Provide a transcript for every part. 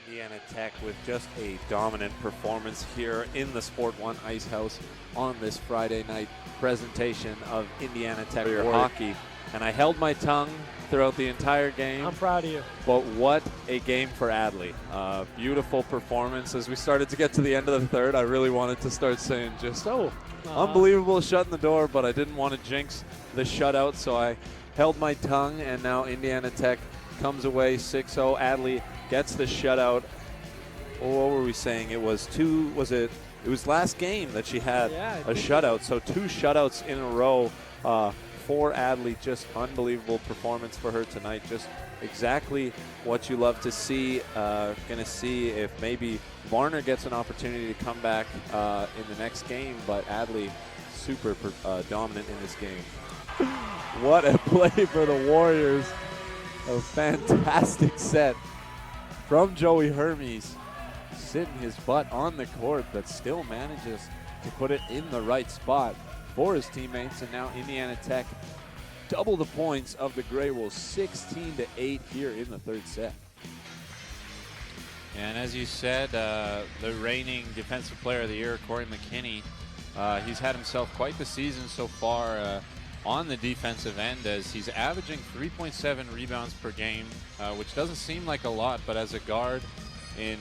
Indiana Tech with just a dominant performance here in the Sport 1 Ice House on this Friday night presentation of Indiana Tech hockey. And I held my tongue throughout the entire game. I'm proud of you. But what a game for Adley. Beautiful performance. As we started to get to the end of the third, I really wanted to start saying just, unbelievable shutting the door, but I didn't want to jinx the shutout, so I held my tongue, and now Indiana Tech comes away 6-0. Adley gets the shutout. Oh, what were we saying? It was it was last game that she had a shutout, so 2 shutouts in a row for Adley. Just unbelievable performance for her tonight. Just exactly what you love to see. Going to see if maybe Varner gets an opportunity to come back in the next game, but Adley super dominant in this game. What a play for the Warriors. A fantastic set from Joey Hermes, sitting his butt on the court, but still manages to put it in the right spot for his teammates. And now Indiana Tech double the points of the Grey Wolves, 16-8 here in the third set. And as you said, the reigning Defensive Player of the Year, Corey McKinney, he's had himself quite the season so far on the defensive end, as he's averaging 3.7 rebounds per game, which doesn't seem like a lot, but as a guard in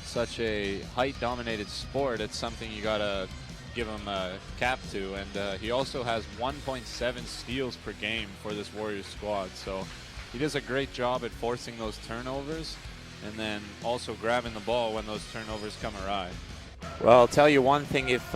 such a height-dominated sport, it's something you gotta give him a cap to. And he also has 1.7 steals per game for this Warriors squad, so he does a great job at forcing those turnovers and then also grabbing the ball when those turnovers come awry. Well, I'll tell you one thing, if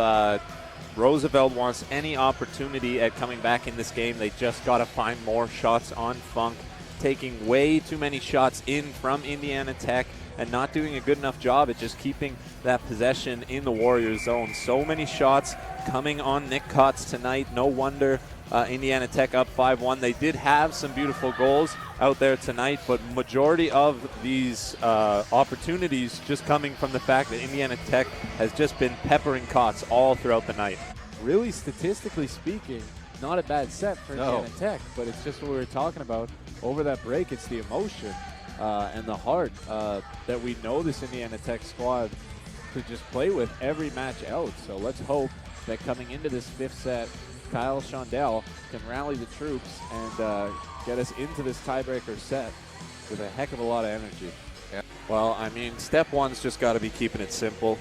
Roosevelt wants any opportunity at coming back in this game, they just got to find more shots on Funk, taking way too many shots in from Indiana Tech and not doing a good enough job at just keeping that possession in the Warriors zone. So many shots coming on Nick Kotz tonight. No wonder Indiana Tech up 5-1. They did have some beautiful goals out there tonight, but majority of these opportunities just coming from the fact that Indiana Tech has just been peppering Kotz all throughout the night. Really, statistically speaking, not a bad set for Indiana Tech, but it's just what we were talking about over that break. It's the emotion and the heart that we know this Indiana Tech squad to just play with every match out. So let's hope that coming into this fifth set, Kyle Shondell can rally the troops and get us into this tiebreaker set with a heck of a lot of energy. Yeah. Well, I mean, step one's just got to be keeping it simple.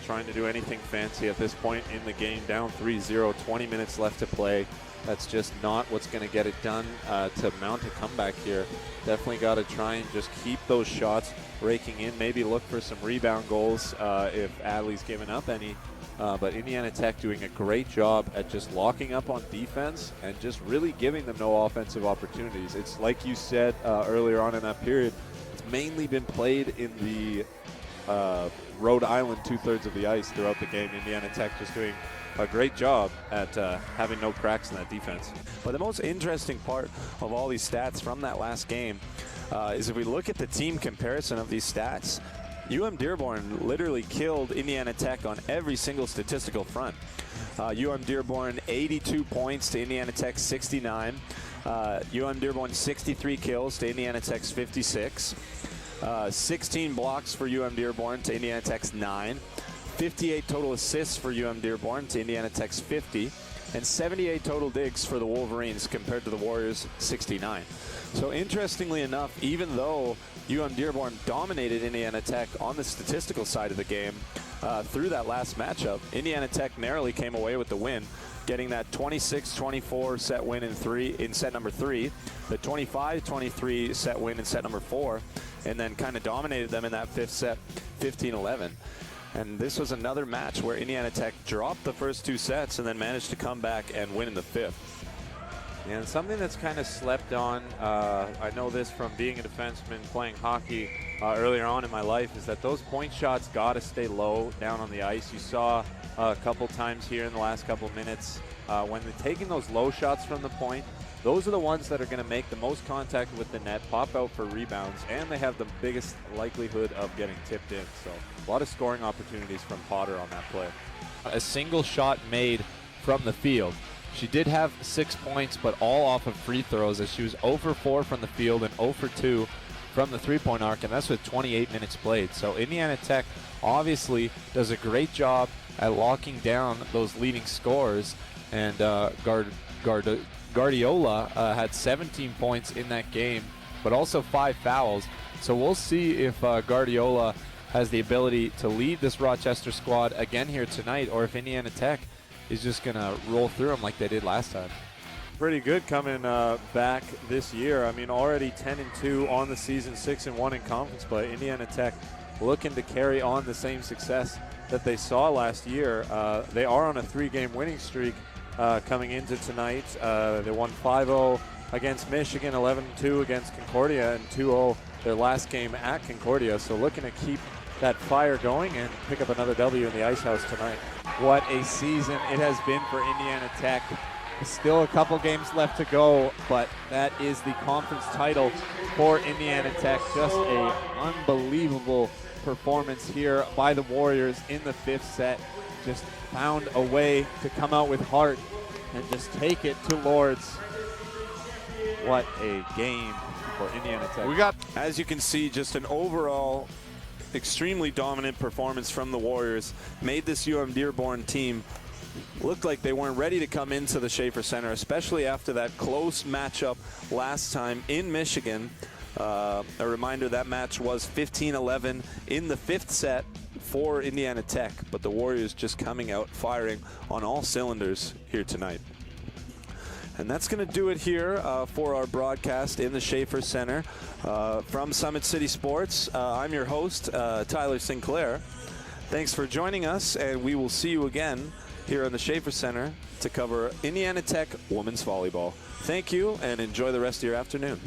Trying to do anything fancy at this point in the game, down 3-0, 20 minutes left to play. That's just not what's going to get it done to mount a comeback here. Definitely got to try and just keep those shots raking in. Maybe look for some rebound goals if Adley's given up any. But Indiana Tech doing a great job at just locking up on defense and just really giving them no offensive opportunities. It's like you said earlier on in that period, it's mainly been played in the Rhode Island two-thirds of the ice throughout the game. Indiana Tech just doing a great job at having no cracks in that defense. But the most interesting part of all these stats from that last game is if we look at the team comparison of these stats, Dearborn literally killed Indiana Tech on every single statistical front. Dearborn 82 points to Indiana Tech 69. Dearborn 63 kills to Indiana Tech's 56. 16 blocks for Dearborn to Indiana Tech's 9. 58 total assists for Dearborn to Indiana Tech's 50. And 78 total digs for the Wolverines compared to the Warriors' 69. So interestingly enough, even though Dearborn dominated Indiana Tech on the statistical side of the game through that last matchup, Indiana Tech narrowly came away with the win, getting that 26-24 set win in set number 3, the 25-23 set win in set number 4, and then kind of dominated them in that fifth set, 15-11. And this was another match where Indiana Tech dropped the first 2 sets and then managed to come back and win in the fifth. And something that's kind of slept on, I know this from being a defenseman playing hockey earlier on in my life, is that those point shots got to stay low down on the ice. You saw a couple times here in the last couple minutes when they're taking those low shots from the point, those are the ones that are going to make the most contact with the net, pop out for rebounds, and they have the biggest likelihood of getting tipped in. So a lot of scoring opportunities from Potter on that play. A single shot made from the field. She did have 6 points, but all off of free throws, as she was 0 for 4 from the field and 0 for 2 from the three-point arc, and that's with 28 minutes played. So Indiana Tech obviously does a great job at locking down those leading scorers, and Guardiola had 17 points in that game, but also 5 fouls. So we'll see if Guardiola has the ability to lead this Rochester squad again here tonight, or if Indiana Tech is just going to roll through them like they did last time. Pretty good coming back this year. I mean, already 10-2 on the season, 6-1 in conference play. Indiana Tech looking to carry on the same success that they saw last year. They are on a 3-game winning streak coming into tonight. They won 5-0 against Michigan, 11-2 against Concordia, and 2-0 their last game at Concordia. So looking to keep that fire going and pick up another W in the Ice House tonight. What a season it has been for Indiana Tech. Still a couple games left to go, but that is the conference title for Indiana Tech. Just a unbelievable performance here by the Warriors in the 5th set. Just found a way to come out with heart and just take it to Lords. What a game for Indiana Tech. We got, as you can see, just an overall extremely dominant performance from the Warriors. Made this Dearborn team look like they weren't ready to come into the Schaefer Center, especially after that close matchup last time in Michigan. A reminder, that match was 15-11 in the 5th set for Indiana Tech, but the Warriors just coming out firing on all cylinders here tonight. And that's going to do it here for our broadcast in the Schaefer Center. From Summit City Sports, I'm your host, Tyler Sinclair. Thanks for joining us, and we will see you again here in the Schaefer Center to cover Indiana Tech women's volleyball. Thank you, and enjoy the rest of your afternoon.